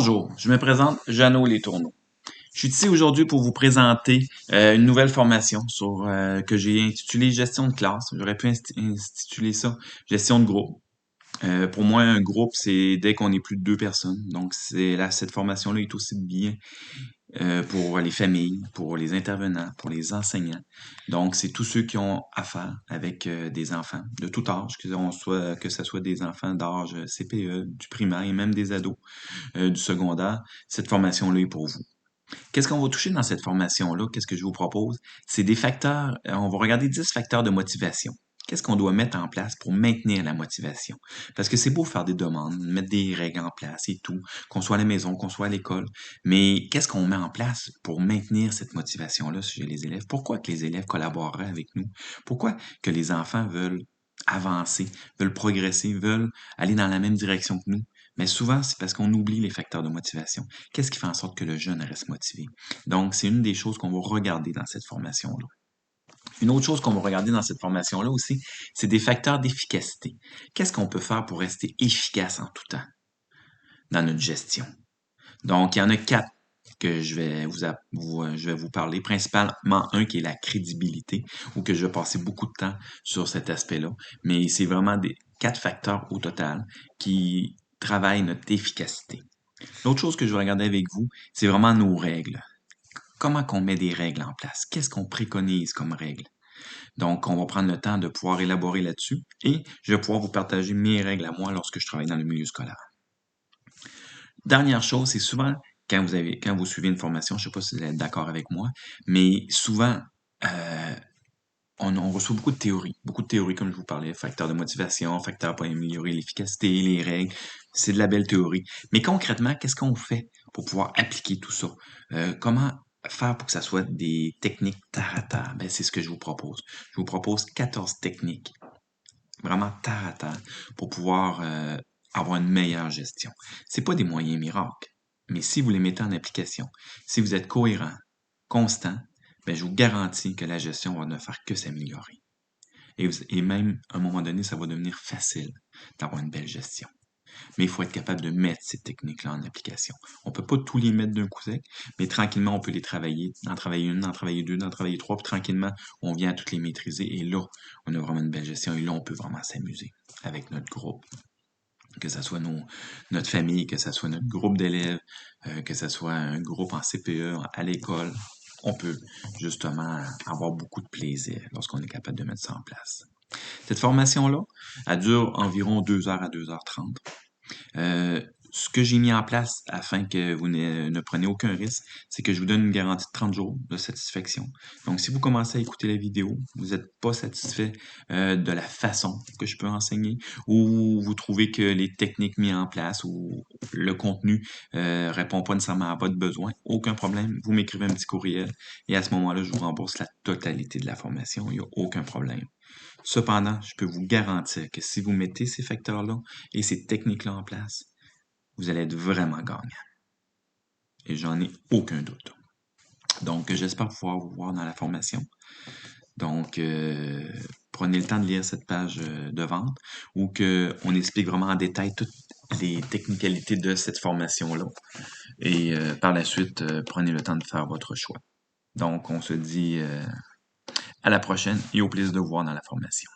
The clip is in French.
Bonjour, je me présente Jeannot Letourneau. Je suis ici aujourd'hui pour vous présenter une nouvelle formation que j'ai intitulée Gestion de classe. J'aurais pu intituler ça Gestion de groupe. Pour moi, un groupe, c'est dès qu'on est plus de deux personnes. Donc, cette formation-là est aussi bien pour les familles, pour les intervenants, pour les enseignants. Donc, c'est tous ceux qui ont affaire avec des enfants de tout âge, que ce soit des enfants d'âge CPE, du primaire et même des ados du secondaire. Cette formation-là est pour vous. Qu'est-ce qu'on va toucher dans cette formation-là? Qu'est-ce que je vous propose? C'est des facteurs, on va regarder 10 facteurs de motivation. Qu'est-ce qu'on doit mettre en place pour maintenir la motivation? Parce que c'est beau faire des demandes, mettre des règles en place et tout, qu'on soit à la maison, qu'on soit à l'école, mais qu'est-ce qu'on met en place pour maintenir cette motivation-là chez les élèves? Pourquoi que les élèves collaboreraient avec nous? Pourquoi que les enfants veulent avancer, veulent progresser, veulent aller dans la même direction que nous? Mais souvent, c'est parce qu'on oublie les facteurs de motivation. Qu'est-ce qui fait en sorte que le jeune reste motivé? Donc, c'est une des choses qu'on va regarder dans cette formation-là. Une autre chose qu'on va regarder dans cette formation-là aussi, c'est des facteurs d'efficacité. Qu'est-ce qu'on peut faire pour rester efficace en tout temps dans notre gestion? Donc, il y en a 4 que je vais vous parler, principalement un qui est la crédibilité, ou que je vais passer beaucoup de temps sur cet aspect-là, mais c'est vraiment des 4 facteurs au total qui travaillent notre efficacité. L'autre chose que je vais regarder avec vous, c'est vraiment nos règles. Comment qu'on met des règles en place? Qu'est-ce qu'on préconise comme règles? Donc, on va prendre le temps de pouvoir élaborer là-dessus et je vais pouvoir vous partager mes règles à moi lorsque je travaille dans le milieu scolaire. Dernière chose, c'est souvent quand vous suivez une formation, je ne sais pas si vous êtes d'accord avec moi, mais souvent, euh, on reçoit beaucoup de théories comme je vous parlais, facteurs de motivation, facteurs pour améliorer l'efficacité, les règles, c'est de la belle théorie. Mais concrètement, qu'est-ce qu'on fait pour pouvoir appliquer tout ça? Comment faire pour que ça soit des techniques terre à terre? Ben, c'est ce que je vous propose. Je vous propose 14 techniques, vraiment terre à terre, pour pouvoir avoir une meilleure gestion. C'est pas des moyens miracles, mais si vous les mettez en application, si vous êtes cohérent, constant, ben, je vous garantis que la gestion va ne faire que s'améliorer. Et même, à un moment donné, ça va devenir facile d'avoir une belle gestion. Mais il faut être capable de mettre ces techniques-là en application. On peut pas tous les mettre d'un coup sec, mais tranquillement, on peut les travailler, d'en travailler une, d'en travailler deux, d'en travailler trois, puis tranquillement, on vient à toutes les maîtriser. Et là, on a vraiment une belle gestion. Et là, on peut vraiment s'amuser avec notre groupe. Que ce soit notre famille, que ce soit notre groupe d'élèves, que ce soit un groupe en CPE, à l'école, on peut justement avoir beaucoup de plaisir lorsqu'on est capable de mettre ça en place. Cette formation-là, elle dure environ 2 heures à 2h30. Ce que j'ai mis en place afin que vous ne preniez aucun risque, c'est que je vous donne une garantie de 30 jours de satisfaction. Donc, si vous commencez à écouter la vidéo, vous n'êtes pas satisfait de la façon que je peux enseigner, ou vous trouvez que les techniques mises en place ou le contenu répond pas nécessairement à votre besoin, aucun problème, vous m'écrivez un petit courriel et à ce moment-là, je vous rembourse la totalité de la formation, il n'y a aucun problème. Cependant, je peux vous garantir que si vous mettez ces facteurs-là et ces techniques-là en place, vous allez être vraiment gagnant. Et j'en ai aucun doute. Donc, j'espère pouvoir vous voir dans la formation. Donc, prenez le temps de lire cette page de vente où on explique vraiment en détail toutes les technicalités de cette formation-là. Et par la suite, prenez le temps de faire votre choix. Donc, on se dit à la prochaine et au plaisir de vous voir dans la formation.